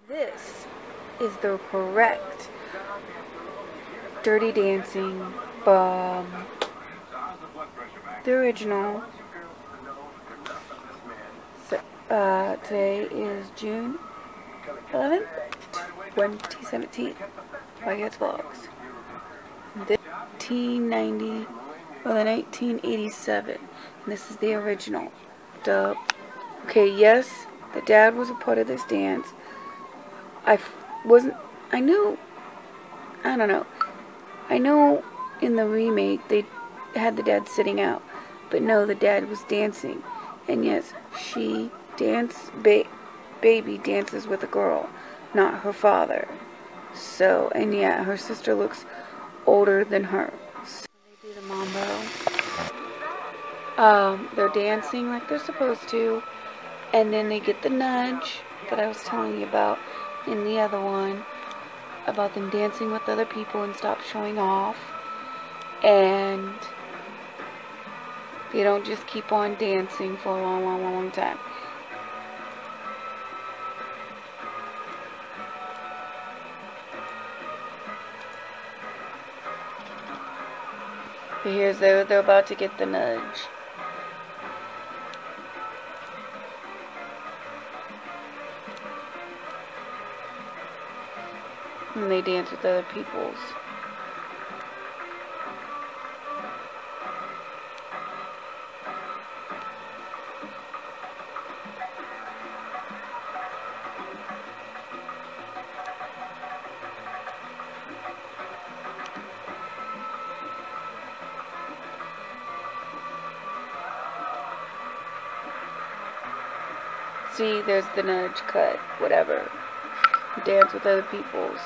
This is the correct Dirty Dancing from the original. So, today is June 11th, 2017. Vlogmas Vlogs. 1987. And this is the original. Duh. Okay, yes, the dad was a part of this dance. I know in the remake they had the dad sitting out, but no, the dad was dancing. And yes, baby dances with a girl, not her father. So, and yeah, her sister looks older than her. So they do the mambo. They're dancing like they're supposed to, and then they get the nudge that I was telling you about in the other one, about them dancing with other people and stop showing off. And they don't just keep on dancing for a long time. But here's they're about to get the nudge. And they dance with other people's. See, there's the nudge cut, whatever. Dance with other people's.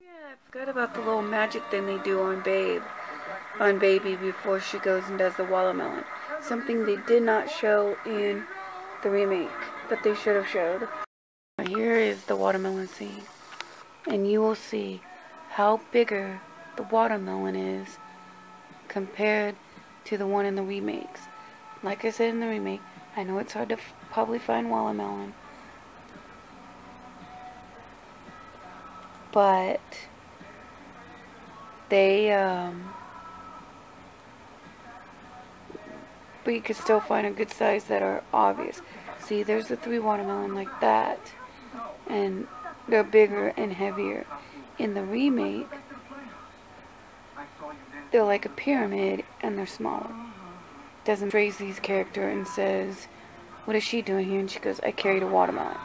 Yeah, I forgot about the little magic thing they do on Baby before she goes and does the watermelon. Something they did not show in the remake, that they should have showed. Here is the watermelon scene. And you will see how bigger the watermelon is compared to the one in the remakes. Like I said in the remake, I know it's hard to probably find watermelon, but but you can still find a good size that are obvious. See, there's the 3 watermelon like that, and they're bigger and heavier. In the remake, they're like a pyramid and they're smaller. Doesn't Tracy's character and says, "What is she doing here?" And she goes, "I carried a watermelon."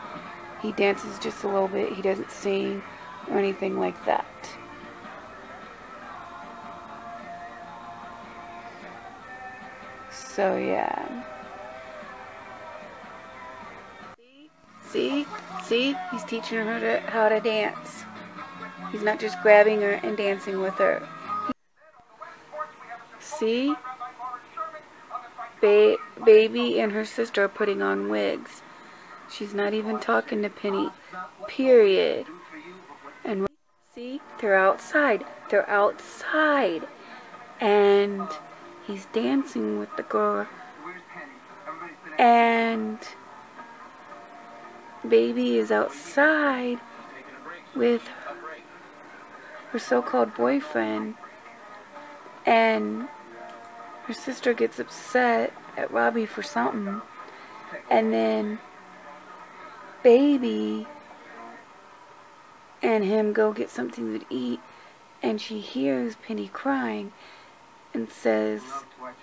He dances just a little bit. He doesn't sing or anything like that. So yeah. See, he's teaching her how to dance. He's not just grabbing her and dancing with her. See? Baby and her sister are putting on wigs. She's not even talking to Penny. Period. And see, they're outside. They're outside. And he's dancing with the girl. And Baby is outside with her so-called boyfriend. And her sister gets upset at Robbie for something. And then Baby and him go get something to eat. And she hears Penny crying and says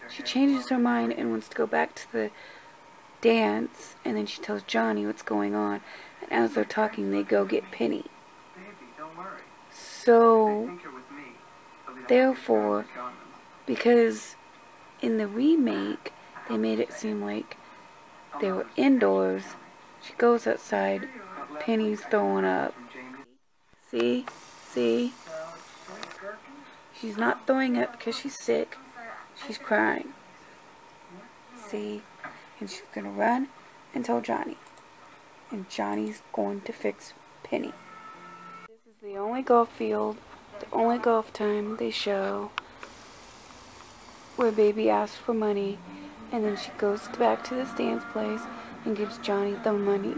she changes her mind and wants to go back to the dance. And then she tells Johnny what's going on. And as they're talking, they go get Penny. So, therefore, because in the remake, they made it seem like they were indoors. She goes outside. Penny's throwing up. See? She's not throwing up because she's sick. She's crying. See? And she's going to run and tell Johnny. And Johnny's going to fix Penny. This is the only golf field, the only golf time they show where Baby asks for money, and then she goes back to this dance place and gives Johnny the money.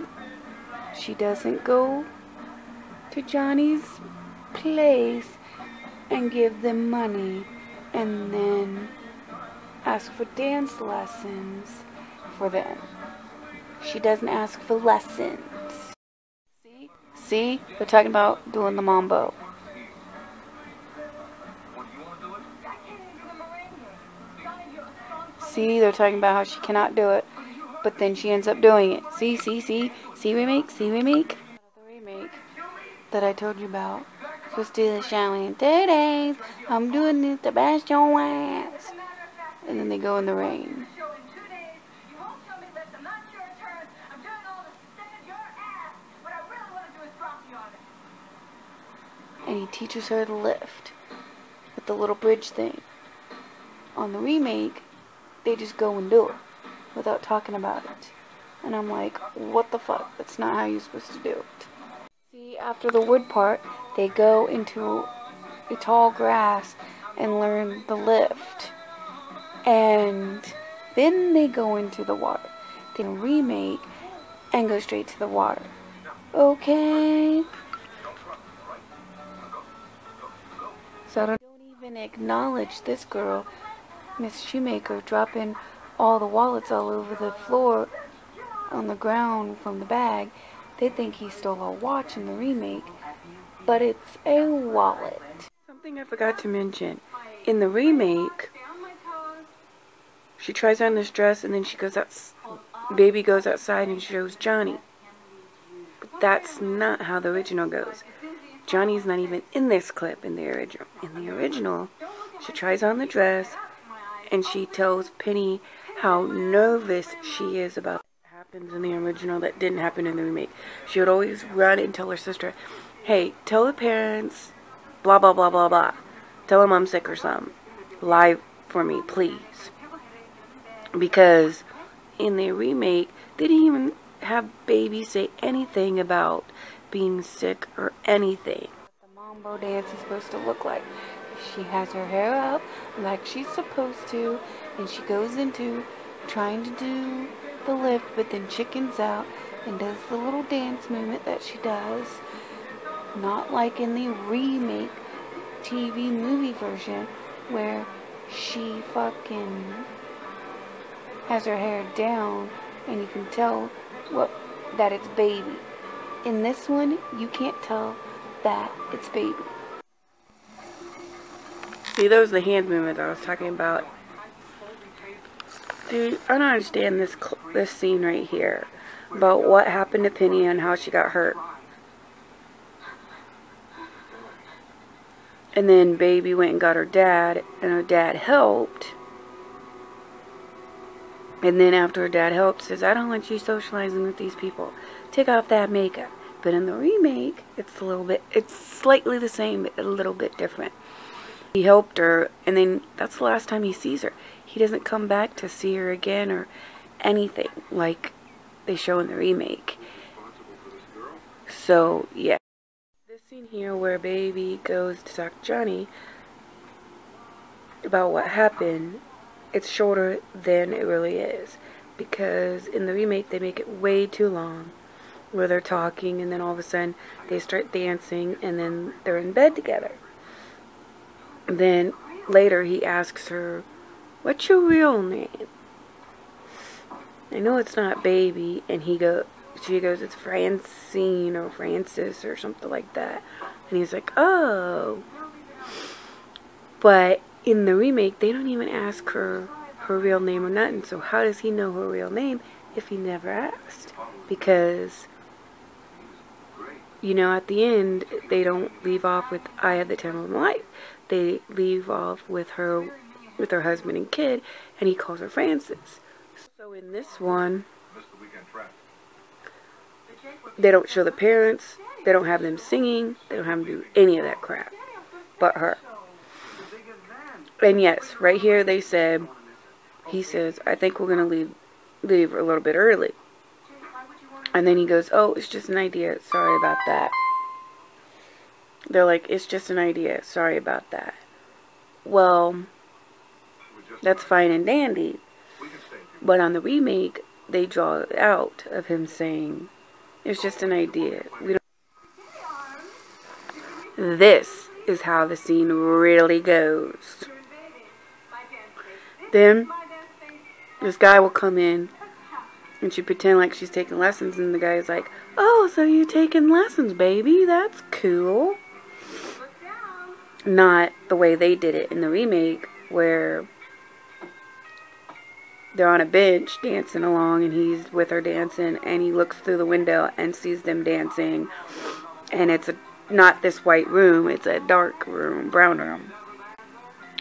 She doesn't go to Johnny's place and give them money and then ask for dance lessons for them. She doesn't ask for lessons. See? They're talking about doing the mambo. See? They're talking about how she cannot do it, but then she ends up doing it. See? See remake? See remake? The remake that I told you about. Supposed to do the showing. 2 days. I'm doing this to bash your ass. And then they go in the rain. And he teaches her the lift with the little bridge thing. On the remake, they just go and do it without talking about it. And I'm like, what the fuck? That's not how you're supposed to do it. See, after the wood part, they go into the tall grass and learn the lift. And then they go into the water. Then remake and go straight to the water. Okay? So I don't even acknowledge this girl, Miss Shoemaker, dropping all the wallets all over the floor on the ground from the bag. They think he stole a watch in the remake, but it's a wallet. Something I forgot to mention. In the remake, she tries on this dress and then she goes out, baby goes outside and shows Johnny. But that's not how the original goes. Johnny's not even in this clip in the original. In the original, she tries on the dress and she tells Penny how nervous she is about what happens in the original that didn't happen in the remake. She would always run and tell her sister, hey, tell the parents, blah, blah, blah, blah, blah. Tell them I'm sick or something. Lie for me, please. Because in the remake, they didn't even have baby say anything about being sick or anything. The mambo dance is supposed to look like. She has her hair up like she's supposed to, and she goes into trying to do the lift, but then chickens out and does the little dance movement that she does. Not like in the remake TV movie version where she fucking has her hair down and you can tell that it's baby. In this one, you can't tell that it's baby. See, those are the hand movements I was talking about. Dude, I don't understand this scene right here about what happened to Penny and how she got hurt. And then baby went and got her dad, and her dad helped. And then after her dad helped, says, I don't want you socializing with these people. Take off that makeup. But in the remake, it's slightly the same, but a little bit different. He helped her, and then that's the last time he sees her. He doesn't come back to see her again or anything like they show in the remake. So, yeah. This scene here where baby goes to talk to Johnny about what happened, it's shorter than it really is. Because in the remake, they make it way too long. Where they're talking, and then all of a sudden, they start dancing, and then they're in bed together. And then later, he asks her, what's your real name? I know it's not baby, and she goes, it's Francine or Francis or something like that. And he's like, oh. But in the remake, they don't even ask her real name or nothing. So how does he know her real name if he never asked? Because, you know, at the end, they don't leave off with, I had the time of my life. They leave off with her husband and kid, and he calls her Francis. So in this one, they don't show the parents, they don't have them singing, they don't have them do any of that crap, but her. And yes, right here they said, he says, I think we're going to leave a little bit early. And then he goes, oh, it's just an idea, sorry about that. They're like, it's just an idea, sorry about that. Well, that's fine and dandy. But on the remake, they draw it out of him saying, It's just an idea. This is how the scene really goes. Then this guy will come in and she pretend like she's taking lessons, and the guy's like, "Oh, so you taking lessons, baby? That's cool." Not the way they did it in the remake, where they're on a bench dancing along and he's with her dancing and he looks through the window and sees them dancing, and it's not this white room, it's a dark room, brown room,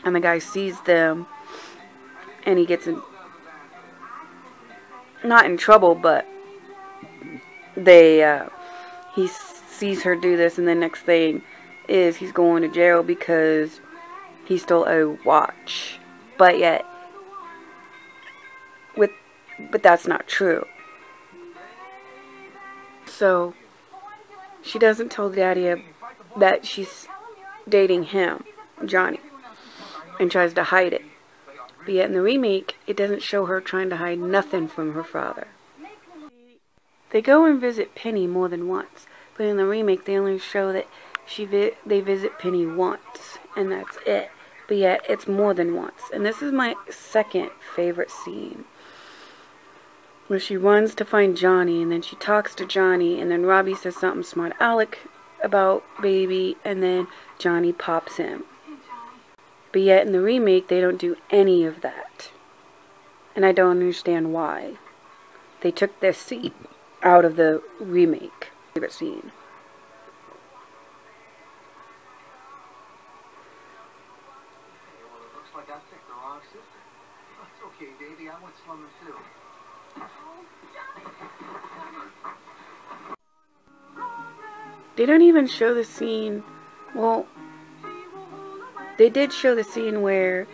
and the guy sees them and he gets not in trouble, but he sees her do this, and the next thing is he's going to jail because he stole a watch. But that's not true. So she doesn't tell Daddy that she's dating him, Johnny, and tries to hide it. But yet in the remake, it doesn't show her trying to hide nothing from her father. They go and visit Penny more than once, but in the remake they only show that they visit Penny once, and that's it. But yet it's more than once. And this is my second favorite scene, where she runs to find Johnny, and then she talks to Johnny, and then Robbie says something smart aleck about baby, and then Johnny pops him. But yet in the remake, they don't do any of that. And I don't understand why. They took this scene out of the remake. Favorite scene. Looks like I picked the wrong sister. It's okay, baby. I went swimming too. They don't even show the scene. Well, they did show the scene where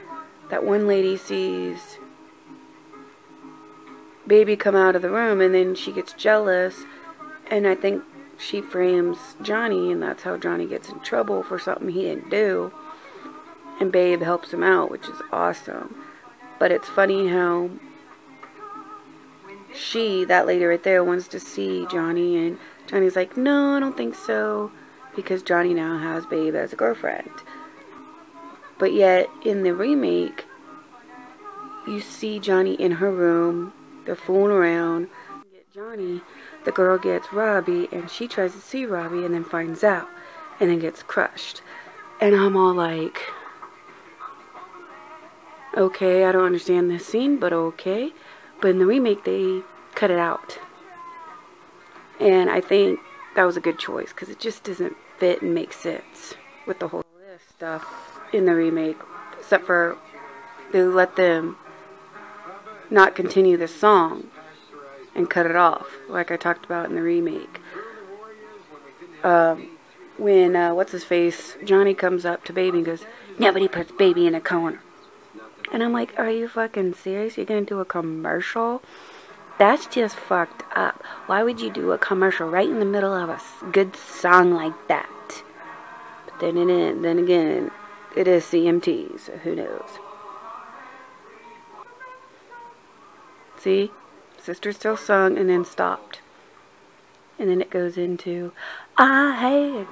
that one lady sees baby come out of the room, and then she gets jealous, and I think she frames Johnny, and that's how Johnny gets in trouble for something he didn't do, and Babe helps him out, which is awesome. But it's funny how that lady right there, wants to see Johnny, and Johnny's like, "No, I don't think so," because Johnny now has Babe as a girlfriend. But yet, in the remake, you see Johnny in her room, they're fooling around. Johnny, the girl gets Robbie, and she tries to see Robbie, and then finds out, and then gets crushed. And I'm all like, okay, I don't understand this scene, but okay. But in the remake, they cut it out. And I think that was a good choice, because it just doesn't fit and make sense with the whole stuff in the remake, except for they let them not continue the song and cut it off, like I talked about in the remake. When what's his face, Johnny comes up to Baby and goes, "Nobody puts Baby in a corner." And I'm like, are you fucking serious? You're gonna do a commercial? That's just fucked up. Why would you do a commercial right in the middle of a good song like that? But then again, it is CMT, so who knows? See? Sister still sung and then stopped. And then it goes into, I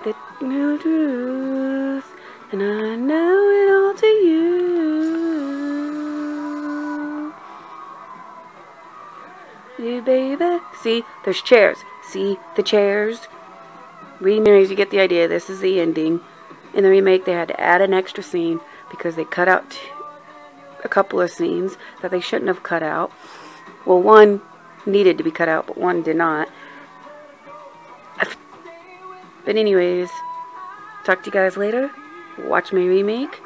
hate the new truth, and I know it all to you, baby. See, there's chairs. See the chairs? Remakes, you get the idea. This is the ending. In the remake, they had to add an extra scene because they cut out a couple of scenes that they shouldn't have cut out. Well, one needed to be cut out, but one did not. But anyways, talk to you guys later. Watch my remake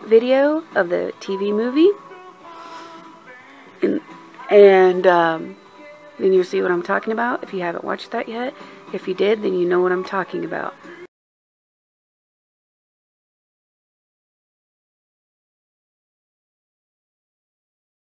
video of the TV movie. And then you'll see what I'm talking about if you haven't watched that yet. If you did, then you know what I'm talking about.